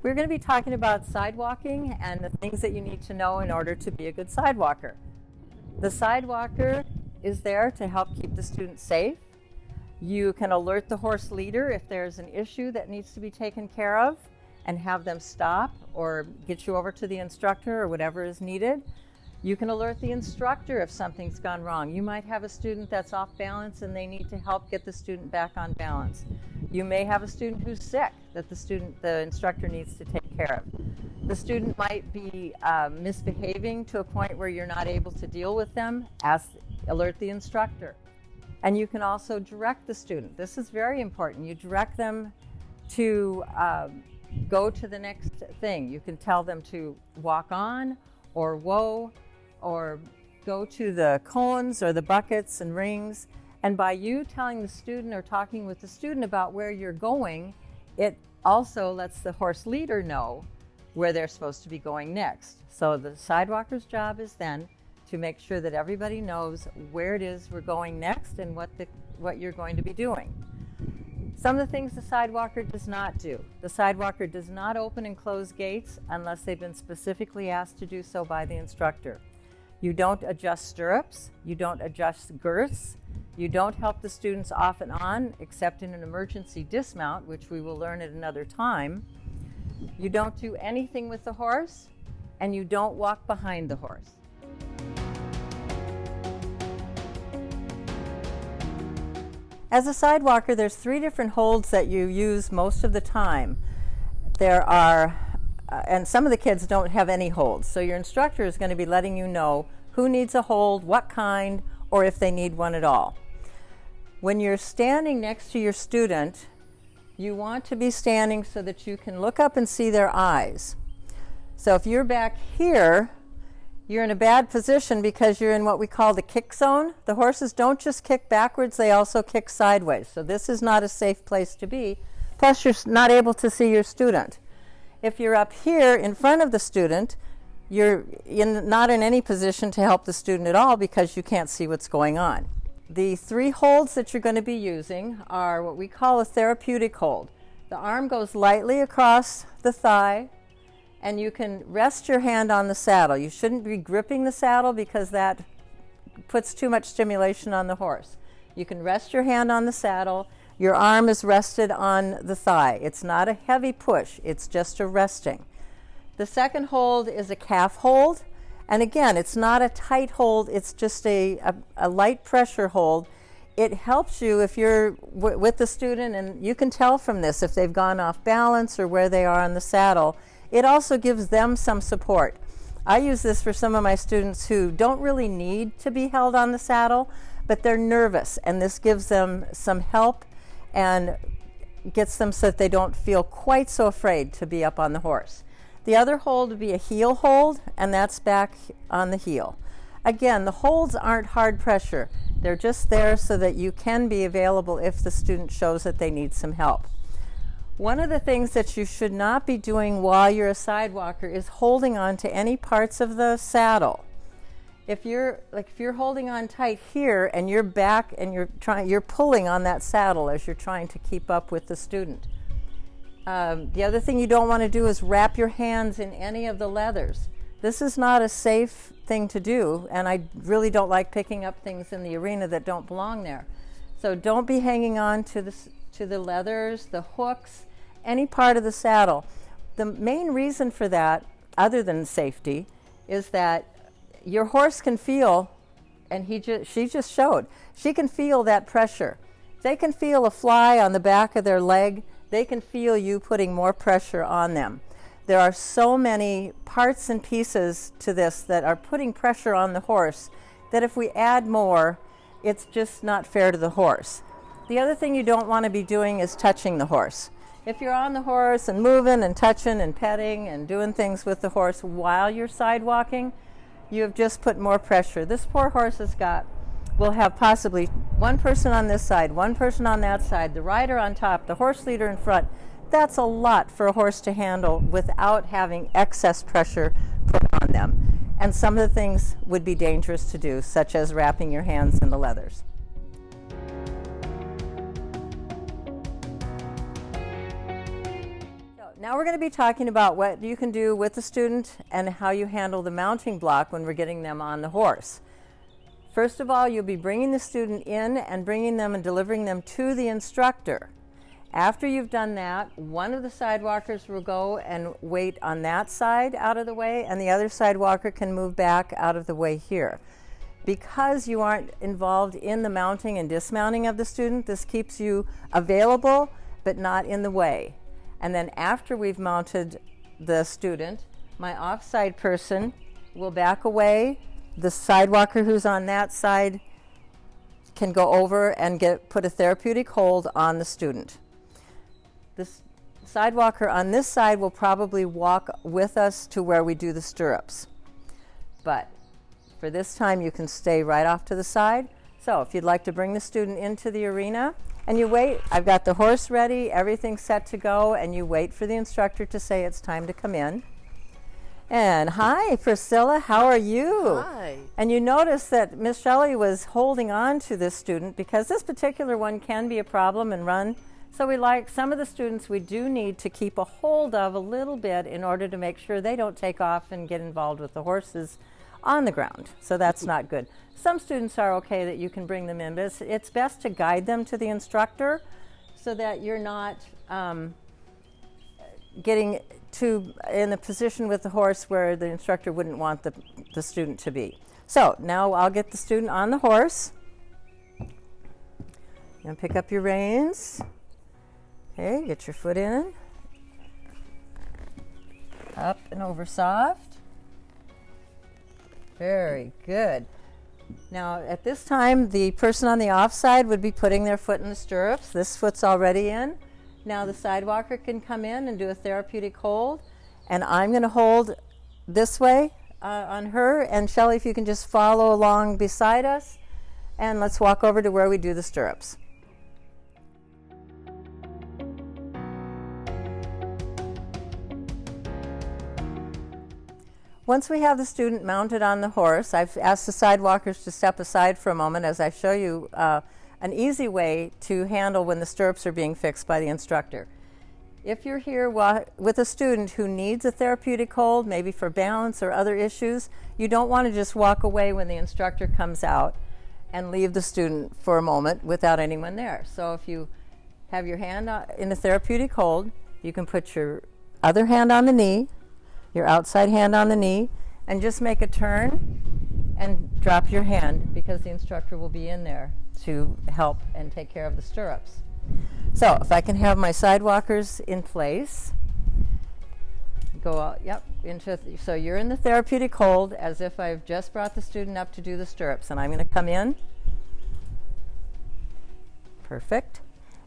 We're going to be talking about sidewalking and the things that you need to know in order to be a good sidewalker. The sidewalker is there to help keep the student safe. You can alert the horse leader if there's an issue that needs to be taken care of and have them stop or get you over to the instructor or whatever is needed. You can alert the instructor if something's gone wrong. You might have a student that's off balance and they need to help get the student back on balance. You may have a student who's sick that the instructor needs to take care of. The student might be misbehaving to a point where you're not able to deal with them. Alert the instructor. And you can also direct the student. This is very important. You direct them to go to the next thing. You can tell them to walk on, or whoa, or go to the cones or the buckets and rings. And by you telling the student or talking with the student about where you're going, it also lets the horse leader know where they're supposed to be going next. So the sidewalker's job is then to make sure that everybody knows where it is we're going next and what you're going to be doing. Some of the things the sidewalker does not do. The sidewalker does not open and close gates unless they've been specifically asked to do so by the instructor. You don't adjust stirrups, you don't adjust girths, you don't help the students off and on except in an emergency dismount, which we will learn at another time. You don't do anything with the horse, and you don't walk behind the horse. As a sidewalker, there's 3 different holds that you use most of the time. There are, and some of the kids don't have any holds, so your instructor is going to be letting you know who needs a hold, what kind, or if they need one at all. When you're standing next to your student, you want to be standing so that you can look up and see their eyes. So if you're back here, you're in a bad position because you're in what we call the kick zone. The horses don't just kick backwards, they also kick sideways. So this is not a safe place to be. Plus, you're not able to see your student. If you're up here in front of the student, you're not in any position to help the student at all because you can't see what's going on. The 3 holds that you're going to be using are what we call a therapeutic hold. The arm goes lightly across the thigh, and you can rest your hand on the saddle. You shouldn't be gripping the saddle because that puts too much stimulation on the horse. You can rest your hand on the saddle. Your arm is rested on the thigh. It's not a heavy push, it's just a resting. The second hold is a calf hold. And again, it's not a tight hold, it's just a light pressure hold. It helps you if you're with the student, and you can tell from this if they've gone off balance or where they are on the saddle. It also gives them some support. I use this for some of my students who don't really need to be held on the saddle, but they're nervous, and this gives them some help and gets them so that they don't feel quite so afraid to be up on the horse. The other hold would be a heel hold, and that's back on the heel. Again, the holds aren't hard pressure. They're just there so that you can be available if the student shows that they need some help. One of the things that you should not be doing while you're a sidewalker is holding on to any parts of the saddle. If you're holding on tight here and you're back and you're pulling on that saddle as you're trying to keep up with the student. The other thing you don't want to do is wrap your hands in any of the leathers. This is not a safe thing to do, and I really don't like picking up things in the arena that don't belong there. So don't be hanging on to the leathers, the hooks, any part of the saddle. The main reason for that, other than safety, is that your horse can feel, and she just showed, she can feel that pressure. They can feel a fly on the back of their leg. They can feel you putting more pressure on them. There are so many parts and pieces to this that are putting pressure on the horse that if we add more, it's just not fair to the horse. The other thing you don't want to be doing is touching the horse. If you're on the horse and moving and touching and petting and doing things with the horse while you're sidewalking, you have just put more pressure. This poor horse will have possibly one person on this side, one person on that side, the rider on top, the horse leader in front. That's a lot for a horse to handle without having excess pressure put on them. And some of the things would be dangerous to do, such as wrapping your hands in the leathers. Now we're going to be talking about what you can do with the student and how you handle the mounting block when we're getting them on the horse. First of all, you'll be bringing the student in and bringing them and delivering them to the instructor. After you've done that, one of the sidewalkers will go and wait on that side out of the way, and the other sidewalker can move back out of the way here. Because you aren't involved in the mounting and dismounting of the student, this keeps you available but not in the way. And then after we've mounted the student, my offside person will back away. The sidewalker who's on that side can go over and put a therapeutic hold on the student. This sidewalker on this side will probably walk with us to where we do the stirrups. But for this time, you can stay right off to the side. So if you'd like to bring the student into the arena, and you wait, I've got the horse ready, everything's set to go, and you wait for the instructor to say it's time to come in. And hi, Priscilla, how are you? Hi. And you notice that Miss Shelley was holding on to this student because this particular one can be a problem and run. So we like some of the students we do need to keep a hold of a little bit in order to make sure they don't take off and get involved with the horses on the ground. So that's not good. Some students are okay that you can bring them in, but it's best to guide them to the instructor so that you're not getting in a position with the horse where the instructor wouldn't want the student to be. So now I'll get the student on the horse. And pick up your reins. Okay, get your foot in. Up and over soft. Very good. Now at this time, the person on the offside would be putting their foot in the stirrups. This foot's already in. Now the sidewalker can come in and do a therapeutic hold. And I'm going to hold this way on her. And Shelley, if you can just follow along beside us. And let's walk over to where we do the stirrups. Once we have the student mounted on the horse, I've asked the sidewalkers to step aside for a moment as I show you an easy way to handle when the stirrups are being fixed by the instructor. If you're here with a student who needs a therapeutic hold, maybe for balance or other issues, you don't want to just walk away when the instructor comes out and leave the student for a moment without anyone there. So if you have your hand in a therapeutic hold, you can put your other hand on the knee, your outside hand on the knee, and just make a turn and drop your hand because the instructor will be in there to help and take care of the stirrups. So if I can have my sidewalkers in place, go out, yep, so you're in the therapeutic hold as if I've just brought the student up to do the stirrups, and I'm going to come in. Perfect.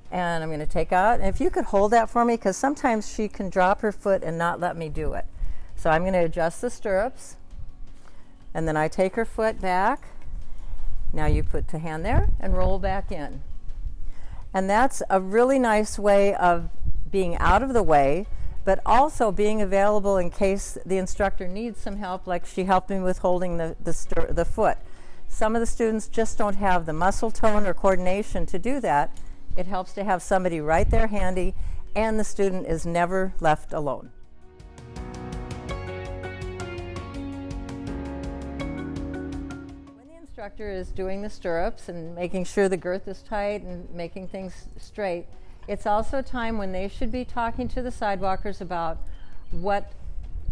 And I'm going to take out, and if you could hold that for me, because sometimes she can drop her foot and not let me do it. So I'm going to adjust the stirrups, and then I take her foot back. Now you put the hand there and roll back in. And that's a really nice way of being out of the way, but also being available in case the instructor needs some help, like she helped me with holding the foot. Some of the students just don't have the muscle tone or coordination to do that. It helps to have somebody right there handy, and the student is never left alone. The instructor is doing the stirrups and making sure the girth is tight and making things straight. It's also a time when they should be talking to the sidewalkers about what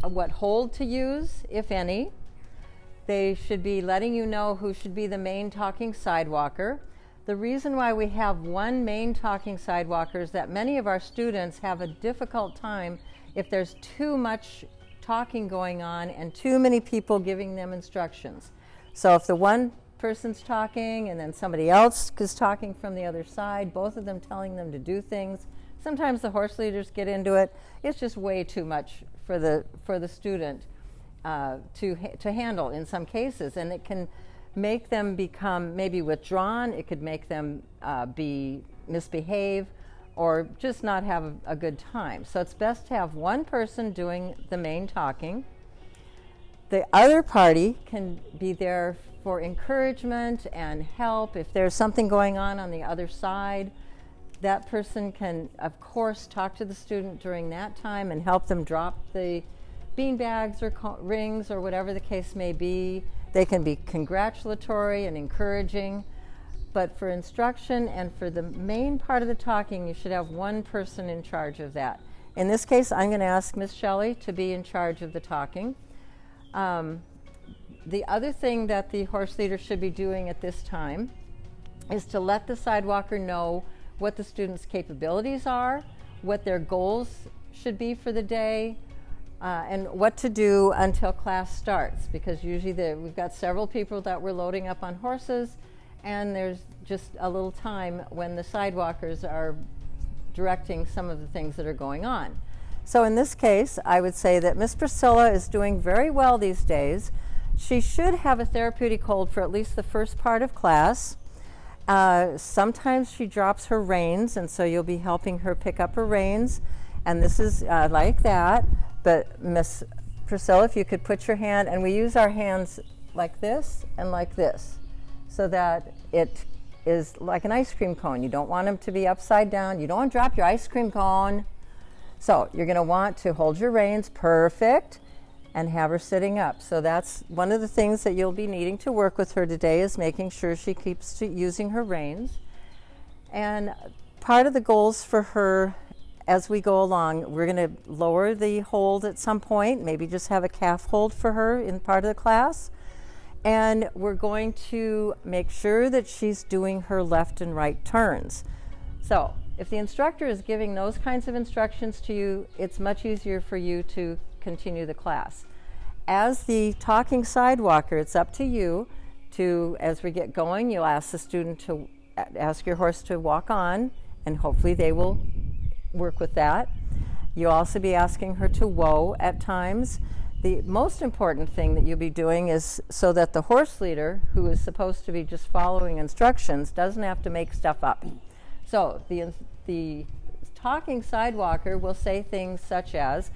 hold to use, if any. They should be letting you know who should be the main talking sidewalker. The reason why we have one main talking sidewalker is that many of our students have a difficult time if there's too much talking going on and too many people giving them instructions. So if the one person's talking and then somebody else is talking from the other side, both of them telling them to do things, sometimes the horse leaders get into it. It's just way too much for the student to handle in some cases, and it can make them become maybe withdrawn. It could make them misbehave or just not have a good time. So it's best to have one person doing the main talking. The other party can be there for encouragement and help if there's something going on the other side that person can, of course, talk to the student during that time and help them drop the bean bags or rings or whatever the case may be. They can be congratulatory and encouraging, but for instruction and for the main part of the talking, you should have one person in charge of that. In this case, I'm going to ask Ms. Shelley to be in charge of the talking. The other thing that the horse leader should be doing at this time is to let the sidewalker know what the student's capabilities are, what their goals should be for the day, and what to do until class starts, because usually we've got several people that we're loading up on horses, and there's just a little time when the sidewalkers are directing some of the things that are going on. So in this case, I would say that Miss Priscilla is doing very well these days. She should have a therapeutic hold for at least the first part of class. Sometimes she drops her reins, and so you'll be helping her pick up her reins, and this is like that. But Miss Priscilla, if you could put your hand, and we use our hands like this and like this, so that it is like an ice cream cone. You don't want them to be upside down. You don't want to drop your ice cream cone. So you're going to want to hold your reins perfect and have her sitting up. So that's one of the things that you'll be needing to work with her today, is making sure she keeps using her reins. And part of the goals for her as we go along, we're going to lower the hold at some point, maybe just have a calf hold for her in part of the class. And we're going to make sure that she's doing her left and right turns. So if the instructor is giving those kinds of instructions to you, it's much easier for you to continue the class. As the talking sidewalker, it's up to you to, as we get going, you'll ask the student to ask your horse to walk on, and hopefully they will work with that. You'll also be asking her to whoa at times. The most important thing that you'll be doing is so that the horse leader, who is supposed to be just following instructions, doesn't have to make stuff up. So the talking sidewalker will say things such as,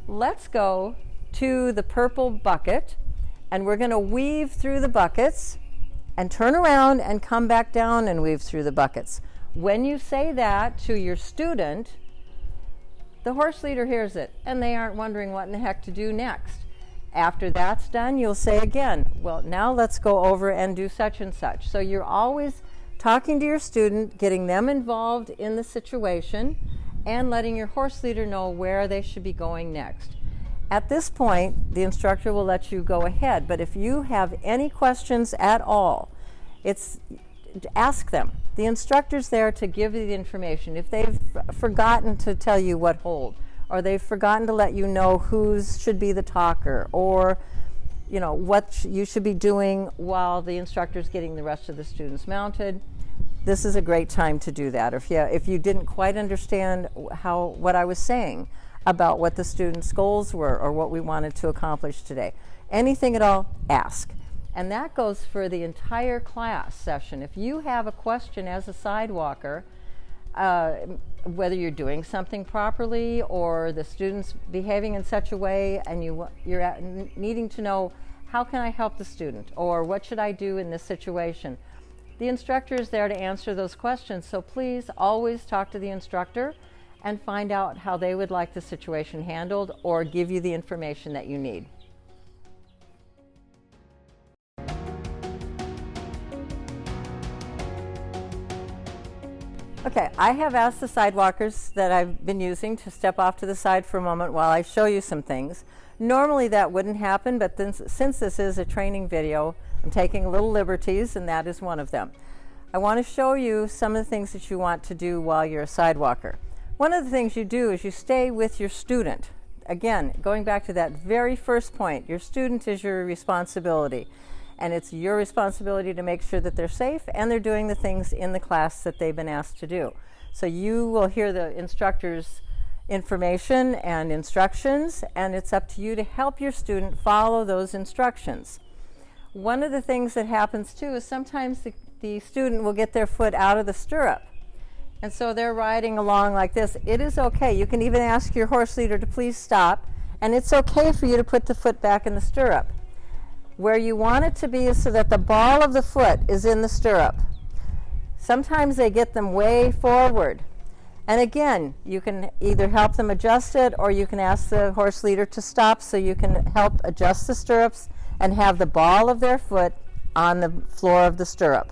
let's go to the purple bucket, and we're going to weave through the buckets and turn around and come back down and weave through the buckets. When you say that to your student, the horse leader hears it, and they aren't wondering what in the heck to do next. After that's done, you'll say again, well, now let's go over and do such and such. So you're always talking to your student, getting them involved in the situation, and letting your horse leader know where they should be going next. At this point, the instructor will let you go ahead, but if you have any questions at all, ask them. The instructor's there to give you the information. If they've forgotten to tell you what hold, or they've forgotten to let you know who should be the talker, or what you should be doing while the instructor's getting the rest of the students mounted, this is a great time to do that. If you didn't quite understand what I was saying about what the students' goals were or what we wanted to accomplish today, anything at all, ask. And that goes for the entire class session. If you have a question as a sidewalker, whether you're doing something properly or the student's behaving in such a way, and you're needing to know, how can I help the student, or what should I do in this situation? The instructor is there to answer those questions, so please always talk to the instructor and find out how they would like the situation handled, or give you the information that you need. Okay, I have asked the sidewalkers that I've been using to step off to the side for a moment while I show you some things. Normally that wouldn't happen, but since this is a training video, I'm taking little liberties, and that is one of them. I want to show you some of the things that you want to do while you're a sidewalker. One of the things you do is you stay with your student. Again, going back to that very first point, your student is your responsibility. And it's your responsibility to make sure that they're safe and they're doing the things in the class that they've been asked to do. So you will hear the instructor's information and instructions, and it's up to you to help your student follow those instructions. One of the things that happens too is sometimes the student will get their foot out of the stirrup. And so they're riding along like this. It is okay. You can even ask your horse leader to please stop, and it's okay for you to put the foot back in the stirrup. Where you want it to be is so that the ball of the foot is in the stirrup. Sometimes they get them way forward. And again, you can either help them adjust it, or you can ask the horse leader to stop so you can help adjust the stirrups and have the ball of their foot on the floor of the stirrup.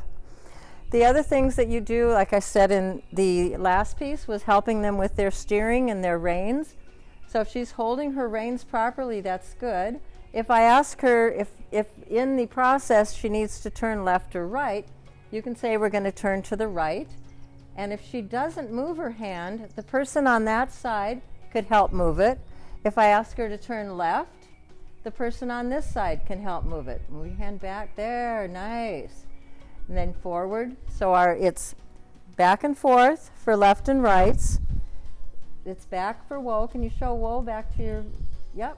The other things that you do, like I said in the last piece, was helping them with their steering and their reins. So if she's holding her reins properly, that's good. If I ask her if in the process she needs to turn left or right, you can say we're going to turn to the right. And if she doesn't move her hand, the person on that side could help move it. If I ask her to turn left, the person on this side can help move it. Move your hand back there, nice. And then forward. So it's back and forth for left and rights. It's back for whoa. Can you show whoa back to your, yep.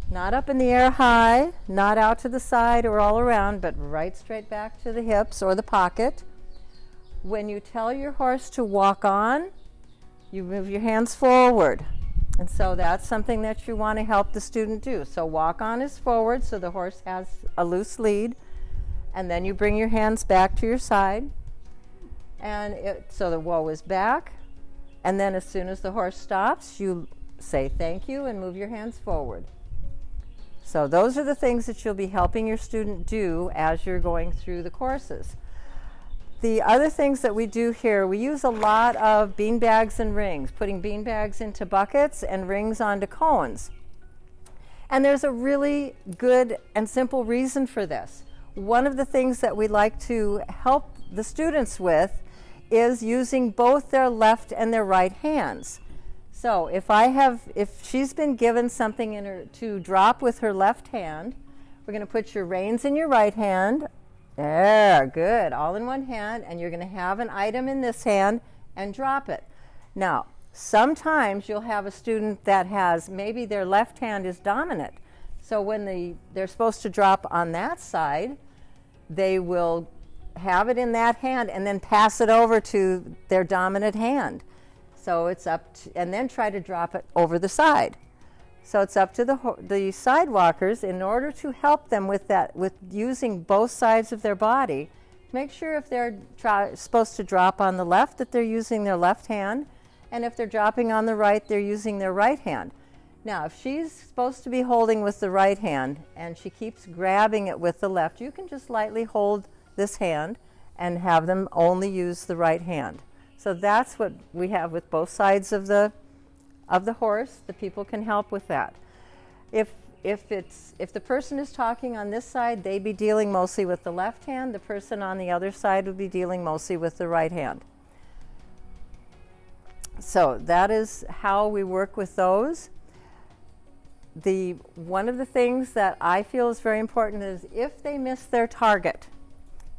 Not up in the air high, not out to the side or all around, but right straight back to the hips or the pocket. When you tell your horse to walk on, you move your hands forward. And so that's something that you want to help the student do. So walk on is forward, so the horse has a loose lead. And then you bring your hands back to your side. And so the whoa is back. And then as soon as the horse stops, you say thank you and move your hands forward. So those are the things that you'll be helping your student do as you're going through the courses. The other things that we do here, we use a lot of bean bags and rings, putting bean bags into buckets and rings onto cones. And there's a really good and simple reason for this. One of the things that we like to help the students with is using both their left and their right hands. So if she's been given something in her to drop with her left hand, we're going to put your reins in your right hand. There, good, all in one hand, and you're going to have an item in this hand and drop it. Now, sometimes you'll have a student that has, maybe their left hand is dominant. So when they're supposed to drop on that side, they will have it in that hand and then pass it over to their dominant hand. So it's up to, and then try to drop it over the side. So it's up to the sidewalkers, in order to help them with that, with using both sides of their body, make sure if they're supposed to drop on the left, that they're using their left hand, and if they're dropping on the right, they're using their right hand. Now, if she's supposed to be holding with the right hand and she keeps grabbing it with the left, you can just lightly hold this hand and have them only use the right hand. So that's what we have with both sides of the horse. The people can help with that. If the person is talking on this side, they'd be dealing mostly with the left hand. The person on the other side would be dealing mostly with the right hand. So that is how we work with those. One of the things that I feel is very important is if they miss their target,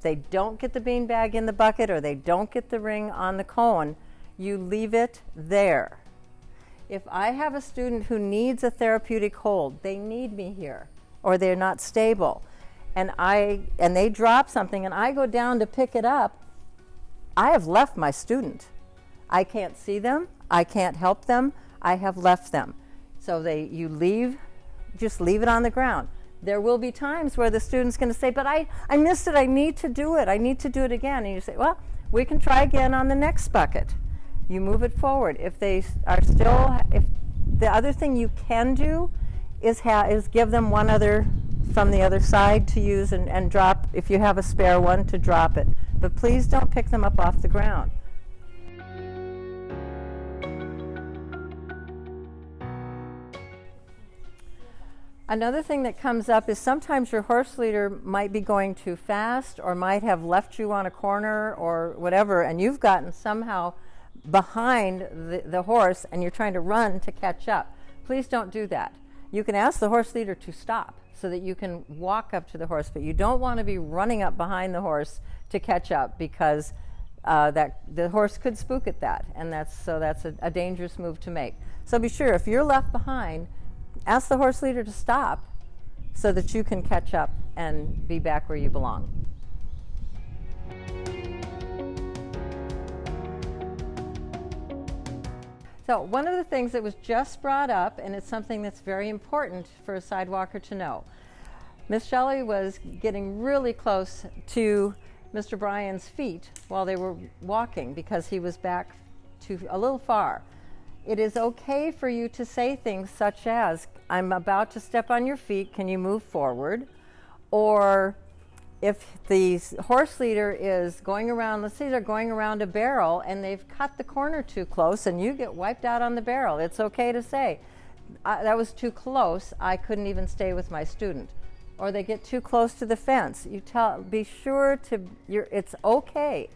they don't get the beanbag in the bucket or they don't get the ring on the cone, you leave it there. If I have a student who needs a therapeutic hold, they need me here, or they're not stable, and they drop something and I go down to pick it up, I have left my student. I can't see them, I can't help them, I have left them. So just leave it on the ground. There will be times where the student's going to say, but I missed it, I need to do it again. And you say, well, we can try again on the next bucket. You move it forward. If the other thing you can do is give them one other from the other side to use and drop, if you have a spare one, to drop it. But please don't pick them up off the ground. Another thing that comes up is sometimes your horse leader might be going too fast or might have left you on a corner or whatever, and you've gotten somehow behind the horse and you're trying to run to catch up. Please don't do that. You can ask the horse leader to stop so that you can walk up to the horse, but you don't want to be running up behind the horse to catch up, because the horse could spook at that, and that's a dangerous move to make. So be sure, if you're left behind, ask the horse leader to stop so that you can catch up and be back where you belong. So one of the things that was just brought up, and it's something that's very important for a sidewalker to know. Miss Shelley was getting really close to Mr. Bryan's feet while they were walking because he was back a little far. It is okay for you to say things such as, I'm about to step on your feet, can you move forward? Or if the horse leader is going around, let's say they're going around a barrel and they've cut the corner too close and you get wiped out on the barrel, it's okay to say, that was too close, I couldn't even stay with my student. Or they get too close to the fence. Be sure it's okay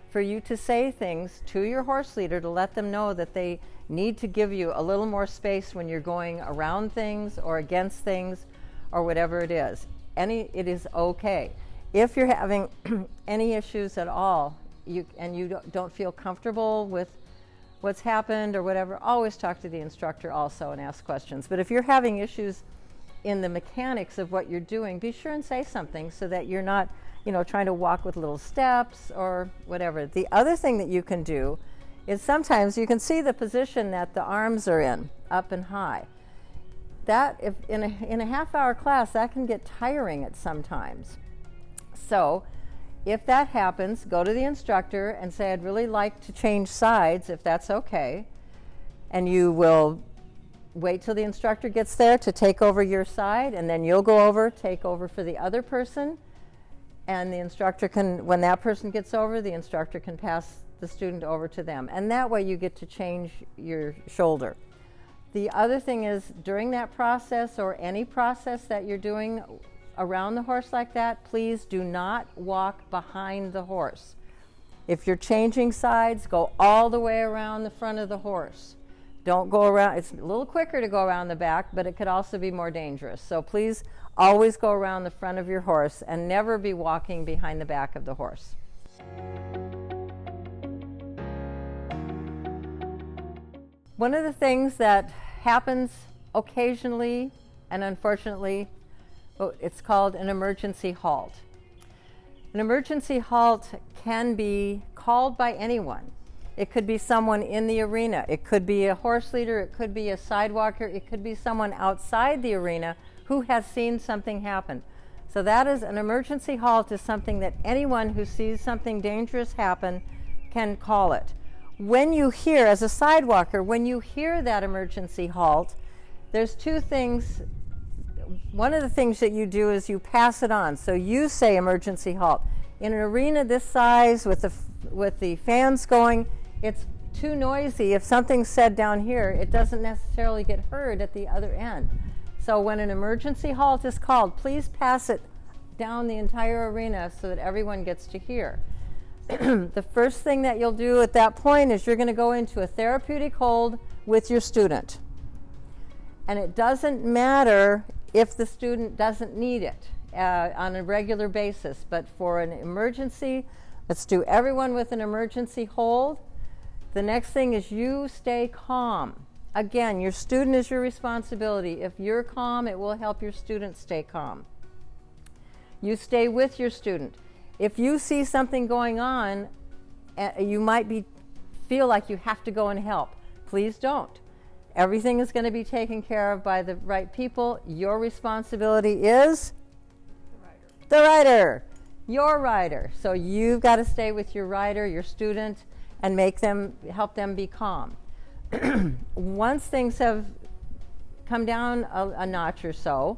for you to say things to your horse leader to let them know that they need to give you a little more space when you're going around things or against things or whatever it is. It is okay. If you're having any issues at all and you don't feel comfortable with what's happened or whatever, always talk to the instructor also and ask questions. But if you're having issues in the mechanics of what you're doing, be sure and say something so that you're not, trying to walk with little steps or whatever. The other thing that you can do is sometimes you can see the position that the arms are in, up and high. That, if in a half-hour class, that can get tiring at sometimes. So if that happens, go to the instructor and say, I'd really like to change sides, if that's okay. And you will wait till the instructor gets there to take over your side, and then you'll go over, take over for the other person. And the instructor can, when that person gets over, the instructor can pass the student over to them. And that way you get to change your shoulder. The other thing is, during that process or any process that you're doing around the horse like that, please do not walk behind the horse. If you're changing sides, go all the way around the front of the horse. Don't go around. It's a little quicker to go around the back, but it could also be more dangerous. So please always go around the front of your horse and never be walking behind the back of the horse. One of the things that happens occasionally, and unfortunately, it's called an emergency halt. An emergency halt can be called by anyone. It could be someone in the arena. It could be a horse leader. It could be a sidewalker. It could be someone outside the arena who has seen something happen. So that is an emergency halt, is something that anyone who sees something dangerous happen can call it. When you hear, as a sidewalker, when you hear that emergency halt, there's two things. One of the things that you do is you pass it on. So you say emergency halt. In an arena this size with the fans going, it's too noisy. If something's said down here, it doesn't necessarily get heard at the other end. So when an emergency halt is called, please pass it down the entire arena so that everyone gets to hear. The first thing that you'll do at that point is you're going to go into a therapeutic hold with your student. And it doesn't matter if the student doesn't need it on a regular basis, but for an emergency, let's do everyone with an emergency hold. The next thing is you stay calm. Again, your student is your responsibility. If you're calm, it will help your student stay calm. You stay with your student. If you see something going on, you might feel like you have to go and help. Please don't. Everything is going to be taken care of by the right people. Your responsibility is the rider, your rider. So you've got to stay with your rider, your student, and help them be calm. Once things have come down a notch or so,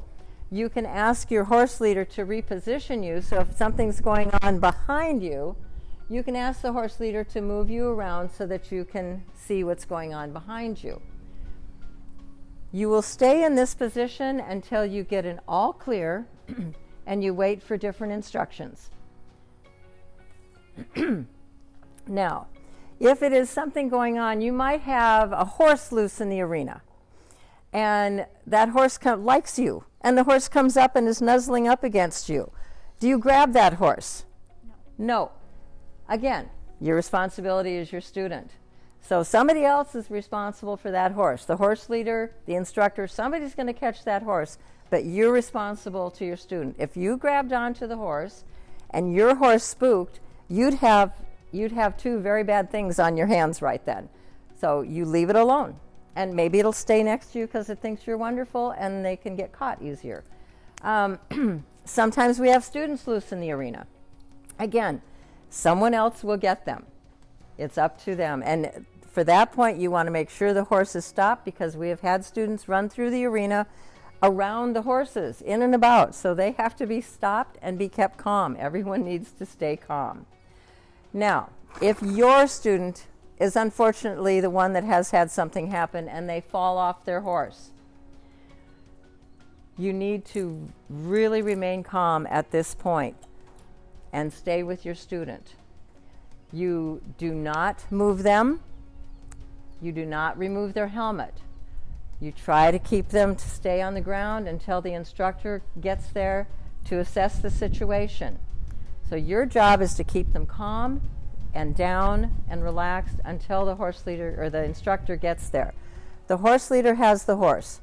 you can ask your horse leader to reposition you. So if something's going on behind you, you can ask the horse leader to move you around so that you can see what's going on behind you. You will stay in this position until you get an all clear and you wait for different instructions. Now, if it is something going on, you might have a horse loose in the arena, and that horse likes you, and the horse comes up and is nuzzling up against you. Do you grab that horse? No. Again, your responsibility is your student. So somebody else is responsible for that horse. The horse leader, the instructor, somebody's going to catch that horse, but you're responsible to your student. If you grabbed onto the horse and your horse spooked, you'd have two very bad things on your hands right then. So you leave it alone. And maybe it'll stay next to you because it thinks you're wonderful and they can get caught easier. Sometimes we have students loose in the arena. Again, Someone else will get them. It's up to them. And for that point, you want to make sure the horse is stopped, because we have had students run through the arena around the horses, in and about. So they have to be stopped and be kept calm. Everyone needs to stay calm. Now, if your student is unfortunately the one that has had something happen and they fall off their horse, you need to really remain calm at this point and stay with your student. You do not move them. You do not remove their helmet. You try to keep them to stay on the ground until the instructor gets there to assess the situation. So your job is to keep them calm and down and relaxed until the horse leader or the instructor gets there. The horse leader has the horse.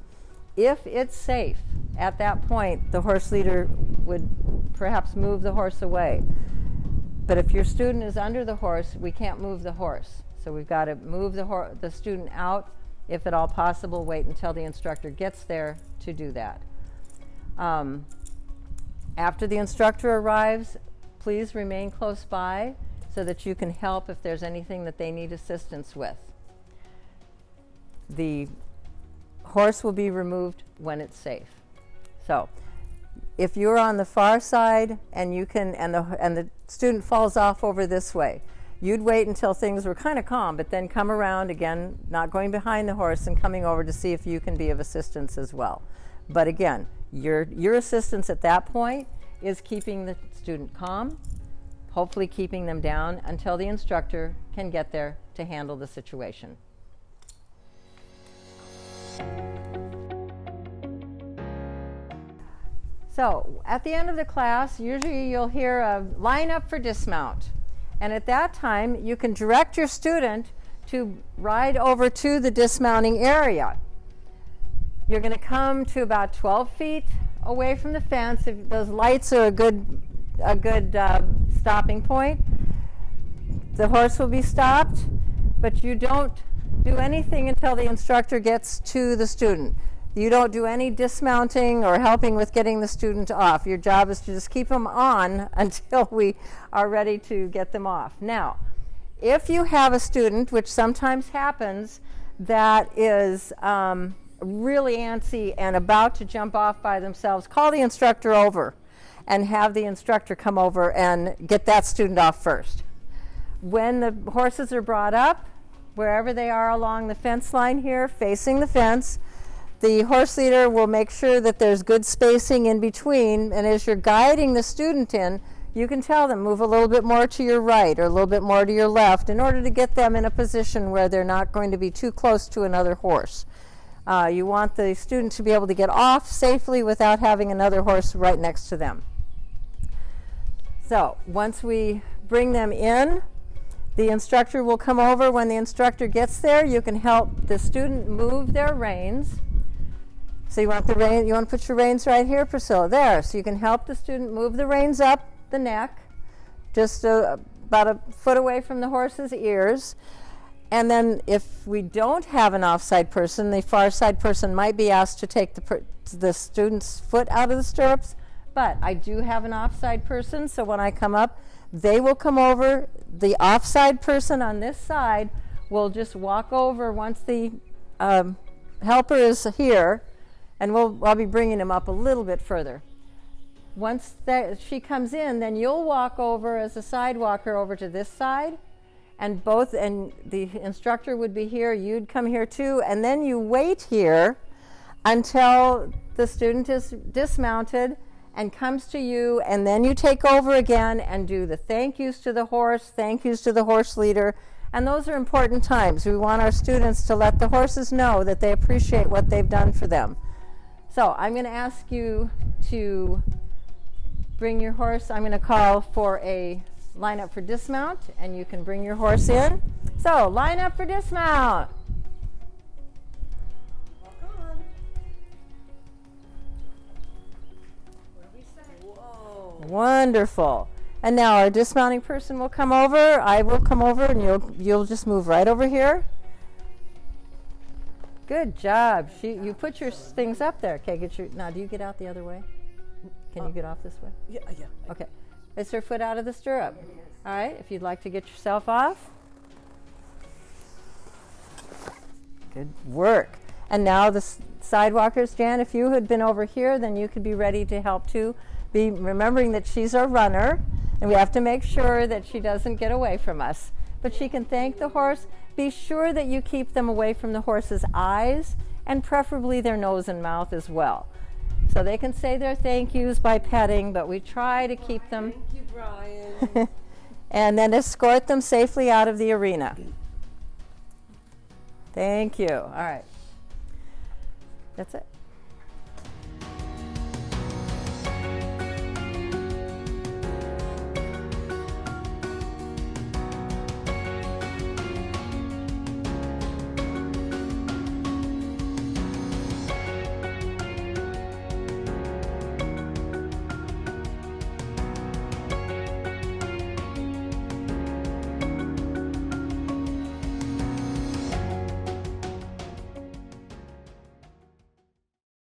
If it's safe, at that point, the horse leader would perhaps move the horse away. But if your student is under the horse, we can't move the horse. So we've got to move the student out. If at all possible, wait until the instructor gets there to do that. After the instructor arrives, please remain close by so that you can help if there's anything that they need assistance with. The horse will be removed when it's safe. So if you're on the far side and you can, and the student falls off over this way, you'd wait until things were kind of calm, but then come around again, not going behind the horse, and coming over to see if you can be of assistance as well. But again, your assistance at that point is keeping the student calm, hopefully keeping them down until the instructor can get there to handle the situation. So at the end of the class, usually you'll hear a line up for dismount. And at that time, you can direct your student to ride over to the dismounting area. You're going to come to about 12 feet away from the fence. If those lights are a good stopping point. The horse will be stopped, but you don't do anything until the instructor gets to the student. You don't do any dismounting or helping with getting the student off. Your job is to just keep them on until we are ready to get them off. Now, if you have a student, which sometimes happens, that is really antsy and about to jump off by themselves, call the instructor over and have the instructor come over and get that student off first. When the horses are brought up, wherever they are along the fence line here, facing the fence, the horse leader will make sure that there's good spacing in between, and as you're guiding the student in, you can tell them move a little bit more to your right or a little bit more to your left in order to get them in a position where they're not going to be too close to another horse. You want the student to be able to get off safely without having another horse right next to them. So once we bring them in, the instructor will come over. When the instructor gets there, you can help the student move their reins. So you want to put your reins right here, Priscilla, there. So you can help the student move the reins up the neck, just about a foot away from the horse's ears. And then if we don't have an offside person, the far side person might be asked to take the student's foot out of the stirrups. But I do have an offside person, so when I come up, they will come over. The offside person on this side will just walk over once the helper is here, and I'll be bringing him up a little bit further. Once she comes in, then you'll walk over as a sidewalker over to this side, and the instructor would be here, you'd come here too, and then you wait here until the student is dismounted and comes to you, and then you take over again and do the thank yous to the horse, thank yous to the horse leader, and those are important times. We want our students to let the horses know that they appreciate what they've done for them. So I'm going to ask you to bring your horse. I'm going to call for a line up for dismount, and you can bring your horse in. So line up for dismount. Wonderful. And now our dismounting person will come over. I will come over, and you'll just move right over here. Good job. You put your things up there. Okay, now do you get out the other way? Can you get off this way? Yeah. Okay. Is her foot out of the stirrup? All right, if you'd like to get yourself off. Good work. And now the sidewalkers, Jan, if you had been over here, then you could be ready to help too. Be remembering that she's our runner, and we have to make sure that she doesn't get away from us. But she can thank the horse. Be sure that you keep them away from the horse's eyes, and preferably their nose and mouth as well. So they can say their thank yous by petting, but we try to keep them. Thank you, Brian. And then escort them safely out of the arena. Thank you. All right. That's it.